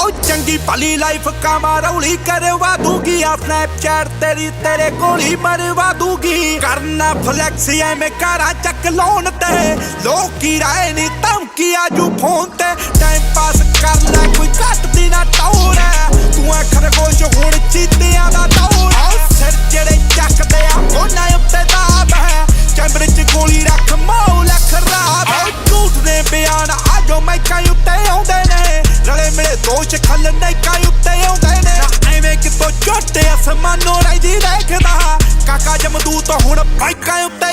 चंगी भली लाइफ कामा रौली करवा दूंगी आ स्नैपचैट तेरी तेरे गोली मरवा दूंगी करना फ्लैक्स एवें कारा चक लाउन ते लोग की राय नी धमकी आजू फोन ते टाइम पास कर ले कोई घट दी ना टौर है तू है खरगोश हुण चीतियां दा दौर सिर जेड़े चकदे आ उन्हां उत्ते दाब है कैमरे च गोली रख मौला खराब झूठ दे बयान आजो मैकां उत्ते आउंदे ने रले मिले दोष खल नैकां उत्ते आउंदे ने एवें कितों झोटे आसमानों राई दी देखदा काका जमदूत हुण बाइकां उत्ते